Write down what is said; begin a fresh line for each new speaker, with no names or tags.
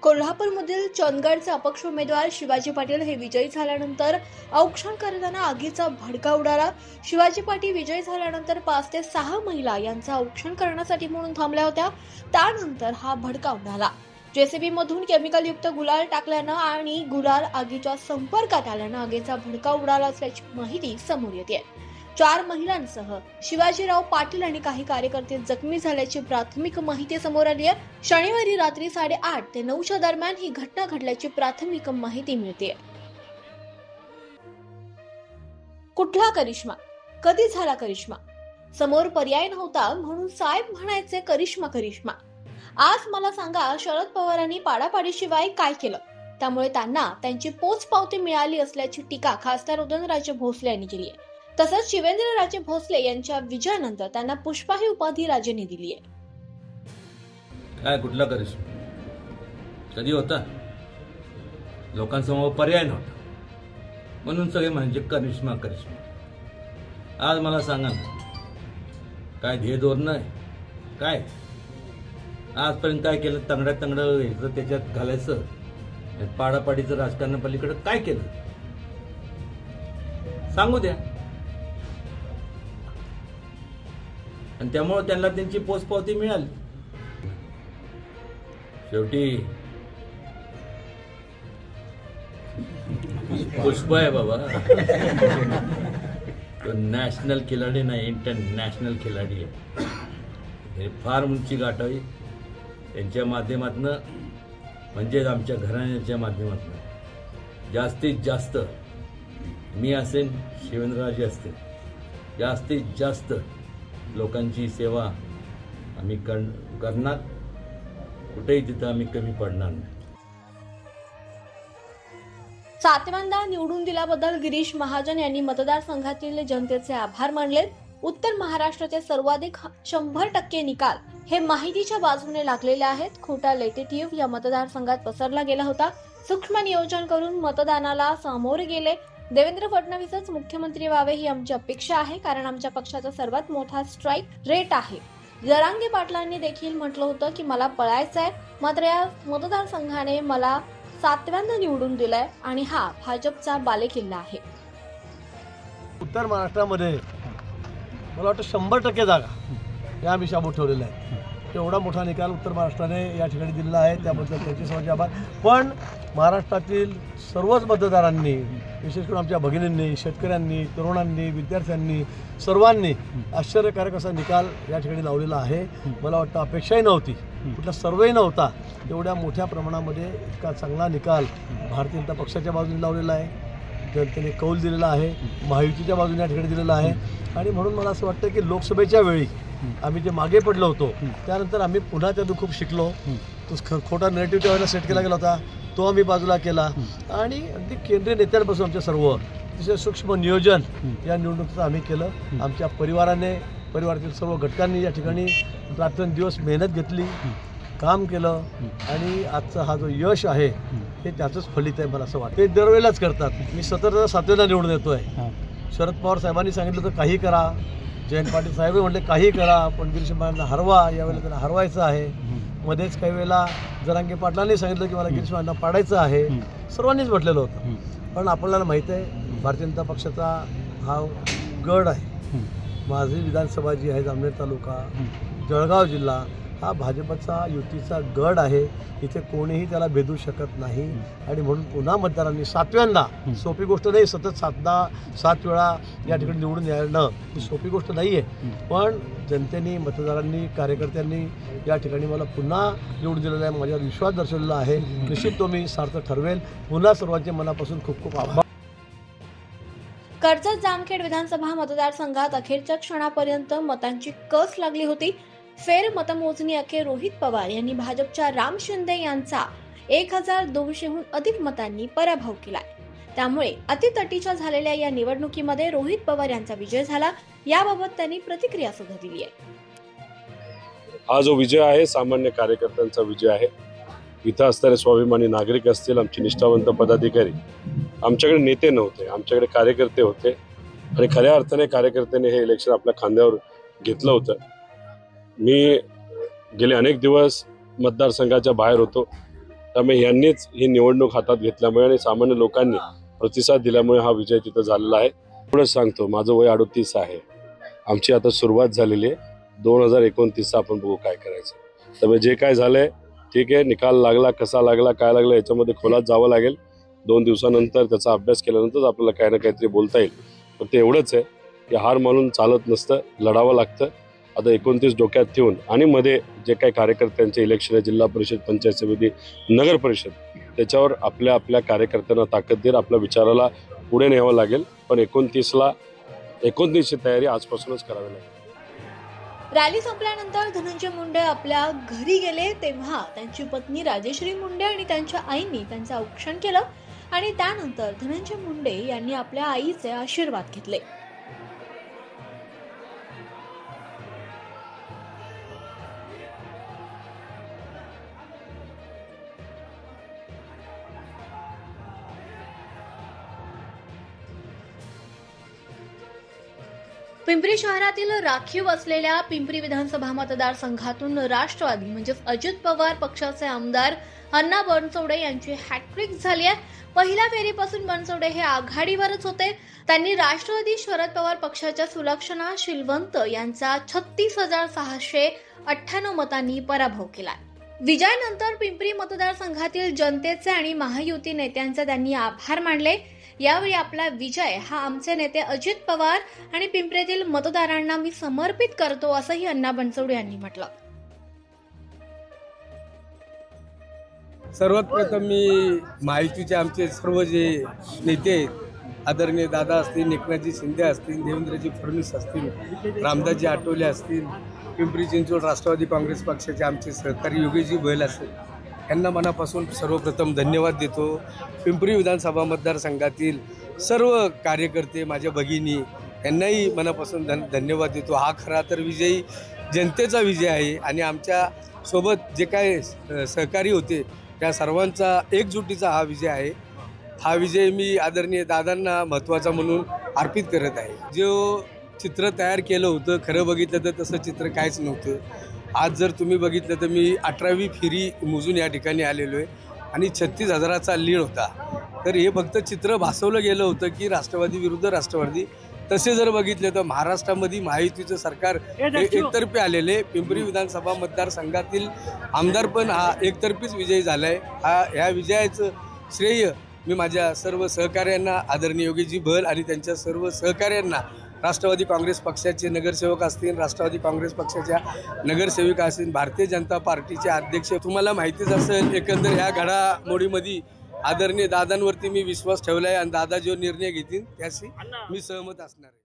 कोल्हापूरमधील चंदगडचे अपक्ष उमेदवार शिवाजी पाटील हे विजयी झाल्यानंतर औक्षण करताना आगीचा भडका उडाला। शिवाजी पाटील विजयी झाल्यानंतर 5 ते 6 महिला यांचा औक्षण करण्यासाठी म्हणून थांबल्या होत्या। त्यानंतर हा भडका उडाला। जेसीबी मधून केमिकल युक्त गुलाल टाकल्यानं आणि गुलाल आगीच्या संपर्कात आल्यानं आगीचा भडका उडाला असल्याची माहिती समोर येते। 4 महिलांसह शिवाजीराव पाटील आणि काही कार्यकर्ते जखमी झाल्याची प्राथमिक माहिती समोर आली आहे। शनिवारी रात्री 8:30 ते 9च्या दरम्यान ही घटना घडल्याची प्राथमिक माहिती मिळते। कुठला करिश्मा? कधी झाला करिश्मा? समोर पर्याय नव्हता म्हणून साहेब म्हणायचे करिश्मा करिश्मा। आज मला सांगा, शरद पवारांनी पाडापाडीशिवाय काय केलं? त्यामुळे त्यांना त्यांची पोचपावती मिळाली असल्याची टीका खासदार उदयनराजे भोसले यांनी केली आहे। तसंच शिवेंद्रराजे भोसले यांच्या विजयानंतर त्यांना पुष्पा ही उपाधी राजेंनी दिली आहे।
काय कुठला करिश्मा? कधी होता? लोकांसमोर पर्याय नव्हता म्हणून सगळे म्हणजे करिश्मा करिश्मा। आज मला सांगा ना, काय ध्येय धोरण आहे? काय आजपर्यंत काय केलं? तंगडं त्याच्यात घालायचं, पाडापाडीचं राजकारण पलीकडे काय केलं सांगू द्या। आणि त्यामुळे त्यांना त्यांची पोचपावती मिळाली। शेवटी पुष्पा आहे बाबा, तो नॅशनल खिलाडी नाही, इंटरनॅशनल खिलाडी आहे। हे फार उंची गाठावी त्यांच्या माध्यमातून, म्हणजे आमच्या घराण्याच्या माध्यमातून जास्तीत जास्त मी असेल, शिवेंद्रराजे असतील, जास्तीत जास्त लोकांची सेवा आम्ही करणार। कुठेही तिथं आम्ही कमी पडणार नाही।
7व्यांदा निवडून दिल्याबद्दल गिरीश महाजन यांनी मतदारसंघातील जनतेचे आभार मानले। उत्तर महाराष्ट्राचे सर्वाधिक 100% निकाल हे माहितीच्या बाजूने लागलेले आहेत। खोटा लेटेटिव्ह या मतदारसंघात पसरला गेला होता। सूक्ष्म नियोजन करून मतदानाला सामोरे गेले। देवेंद्र फडणवीसच मुख्यमंत्री व्हावे ही आमची अपेक्षा आहे, कारण आमच्या पक्षाचा सर्वात मोठा स्ट्राईक रेट आहे। जरांगे पाटलांनी देखील म्हटलं होतं की मला पळायचं आहे, मात्र या मतदारसंघाने मला 7व्यांदा निवडून दिलंय आणि हा भाजपचा बालेकिल्ला आहे।
उत्तर महाराष्ट्रामध्ये मला वाटतं 100% जागा या आम्ही शाबूत ठेवलेल्या आहेत। एवढा मोठा निकाल उत्तर महाराष्ट्राने या ठिकाणी दिलेला आहे, त्याबद्दल त्यांचे सर्वांचे आभार। पण महाराष्ट्रातील सर्वच मतदारांनी, विशेष करून आमच्या भगिनींनी, शेतकऱ्यांनी, तरुणांनी, विद्यार्थ्यांनी, सर्वांनी आश्चर्यकारक असा निकाल या ठिकाणी लावलेला आहे। मला वाटतं अपेक्षाही नव्हती, कुठला सर्वेही नव्हता, एवढ्या मोठ्या प्रमाणामध्ये इतका चांगला निकाल भारतीय जनता पक्षाच्या बाजूने लावलेला आहे। जनतेने कौल दिलेला आहे, महायुतीच्या बाजूने या ठिकाणी दिलेला आहे। आणि म्हणून मला असं वाटतं की लोकसभेच्या वेळी आम्ही जे मागे पडलो होतो, त्यानंतर आम्ही पुन्हा त्यातून खूप शिकलो। तो खोटा नरेटिव्ह त्यावेळेला सेट केला गेला होता, तो आम्ही बाजूला केला आणि अगदी केंद्रीय नेत्यांपासून आमच्या अतिशय सूक्ष्म नियोजन या निवडणुकीचं आम्ही केलं। आमच्या परिवारातील सर्व घटकांनी या ठिकाणी रात्रंदिवस मेहनत घेतली, काम केलं आणि आजचा हा जो यश आहे हे त्याचंच फलित आहे मला असं वाटतं। ते दरवेळेलाच करतात। मी 7व्यांदा निवडून येतोय। शरद पवार साहेबांनी सांगितलं तर काही करा, जयंत पाटील साहेब म्हटले काही करा, पण गिरीश महाजनांना हरवा, यावेळेला त्यांना हरवायचं आहे। मध्येच काही वेळेला जरांगे पाटलांनी सांगितलं की मला गिरीश महाजनांना पाडायचं आहे, सर्वांनीच म्हटलेलं होतं। पण आपल्याला माहीत आहे भारतीय जनता पक्षाचा हा गड आहे। माझी विधानसभा जी आहे, जामनेर तालुका, जळगाव जिल्हा हा भाजपचा युतीचा गड आहे। इथे कोणीही त्याला भेदू शकत नाही आणि म्हणून पुन्हा मतदारांनी 7व्यांदा, सोपी गोष्ट नाही, सतत 7 वेळा या ठिकाणी निवडून येणं ही सोपी गोष्ट नाही आहे। पण जनतेने, मतदारांनी, कार्यकर्त्यांनी या ठिकाणी मला पुन्हा निवडून दिलेला आहे, माझ्यावर विश्वास दर्शवलेला आहे। निश्चित तो मी सार्थक ठरवेल। पुन्हा सर्वांचे मनापासून खूप खूप आभार।
कर्जत जामखेड विधानसभा मतदारसंघात अखेरच्या क्षणापर्यंत मतांची कस लागली होती। फेर मतमोजणी अखेर रोहित पवार यांनी भाजपच्या राम शिंदे यांचा 1200हून अधिक मतांनी पराभव केलाय। त्यामुळे अतितटीच्या झालेल्या या निवडणुकीमध्ये रोहित पवार यांचा विजय झाला। याबाबत त्यांनी प्रतिक्रिया सुद्धा दिली आहे।
हा जो विजय आहे सामान्य कार्यकर्त्यांचा विजय आहे। इथं असणारे स्वाभिमानी नागरिक असतील, आमचे निष्ठावंत पदाधिकारी, आमच्याकडे नेते नव्हते, आमच्याकडे कार्यकर्ते होते आणि खऱ्या अर्थाने कार्यकर्त्यांनी हे इलेक्शन आपल्या खांद्यावर घेतलं होतं। मी गेले अनेक दिवस मतदारसंघाच्या बाहेर होतो, त्यामुळे यांनीच ही निवडणूक हातात घेतल्यामुळे आणि सामान्य लोकांनी प्रतिसाद दिल्यामुळे हा विजय तिथं झालेला आहे. एवढंच सांगतो, माझं वय 38 आहे. आमची आता सुरुवात झालेली आहे. 2029 आपण बघू काय करायचं. त्यामुळे जे काय झालंय ठीक आहे, निकाल लागला, कसा लागला, काय लागला याच्यामध्ये खोलात जावं लागेल. 2 दिवसानंतर त्याचा अभ्यास केल्यानंतर आपल्याला काही ना काहीतरी बोलता येईल. पण ते एवढंच आहे की हार मानून चालत नसतं, लढावं लागतं. आता 29 डोक्यात ठेवून आणि मध्ये जे काही कार्यकर्त्यांचे इलेक्शन आहे, जिल्हा परिषद, पंचायत समिती, नगर परिषद, त्याच्यावर आपल्या आपल्या कार्यकर्त्यांना ताकद देत आपल्या विचाराला पुढे न्यावं लागेल. पण 29ची तयारी आजपासूनच करावी लागेल.
रॅली संपल्यानंतर धनंजय मुंडे आपल्या घरी गेले तेव्हा त्यांची पत्नी राजेश्री मुंडे आणि त्यांच्या आईंनी त्यांचं औक्षण केलं आणि त्यानंतर धनंजय मुंडे यांनी आपल्या आईचे आशीर्वाद घेतले. पिंपरी शहरातील राखीव असलेल्या पिंपरी विधानसभा मतदारसंघातून राष्ट्रवादी म्हणजेच अजित पवार पक्षाचे आमदार अण्णा बनसोडे यांची हॅट्रिक झाली आहे. पहिल्या फेरीपासून बनसोडे हे आघाडीवरच होते. त्यांनी राष्ट्रवादी शरद पवार पक्षाच्या सुलक्षणा शिलवंत यांचा 36,698 मतांनी पराभव केला. विजयानंतर पिंपरी मतदारसंघातील जनतेचे आणि महायुती नेत्यांचे त्यांनी आभार मानले. यावेळी आपला विजय हा आमचे नेते अजित पवार आणि पिंपरीतील मतदारांना मी समर्पित करतो असंही अण्णा बनसोडे यांनी म्हटलं.
सर्वात प्रथम मी महायुतीचे आमचे सर्व जे नेते आहेत, आदरणीय दादा असतील, एकनाथजी शिंदे असतील, देवेंद्रजी फडणवीस असतील, रामदासजी आठवले असतील, पिंपरी चिंचवड राष्ट्रवादी काँग्रेस पक्षाचे आमचे सहकारी योगेशजी बैल असतील, यांना मनापासून सर्वप्रथम धन्यवाद देतो. पिंपरी विधानसभा मतदारसंघातील सर्व कार्यकर्ते, माझ्या भगिनी, यांनाही मनापासून धन्यवाद देतो. हा खरा तर विजयी जनतेचा विजय आहे आणि आमच्या सोबत जे काय सहकारी होते त्या सर्वांचा एकजुटीचा हा विजय आहे. हा विजय मी आदरणीय दादांना महत्त्वाचा म्हणून अर्पित करत आहे. जो चित्र तयार केलं होतं, खरं बघितलं तर तसं चित्र काहीच नव्हतं. आज जर तुम्ही बघितलं तर मी 18वी फेरी मोजून या ठिकाणी आलेलो आहे आणि 36,000चा लीड होता. तर हे फक्त चित्र भासवलं गेलं होतं की राष्ट्रवादी विरुद्ध राष्ट्रवादी. तसे जर बघितले तर महाराष्ट्रामध्ये महायुतीचं सरकार एकतर्फी आलेले. पिंपरी विधानसभा मतदारसंघातील आमदार पण हा एकतर्फीच विजयी झाला आहे. ह्या विजयाचं श्रेय मी माझ्या सर्व सहकाऱ्यांना, आदरणीय योगीजी भल आणि त्यांच्या सर्व सहकाऱ्यांना, राष्ट्रवादी काँग्रेस पक्षाचे नगरसेवक असतील, राष्ट्रवादी काँग्रेस पक्षाच्या नगरसेविका असतील, भारतीय जनता पार्टीचे अध्यक्ष, तुम्हाला माहितीच असेल एकंदर ह्या घडामोडीमध्ये आदरणीय दादांवरती मी विश्वास ठेवला आहे आणि दादा जो निर्णय घेतील त्याशी मी सहमत असणार आहे.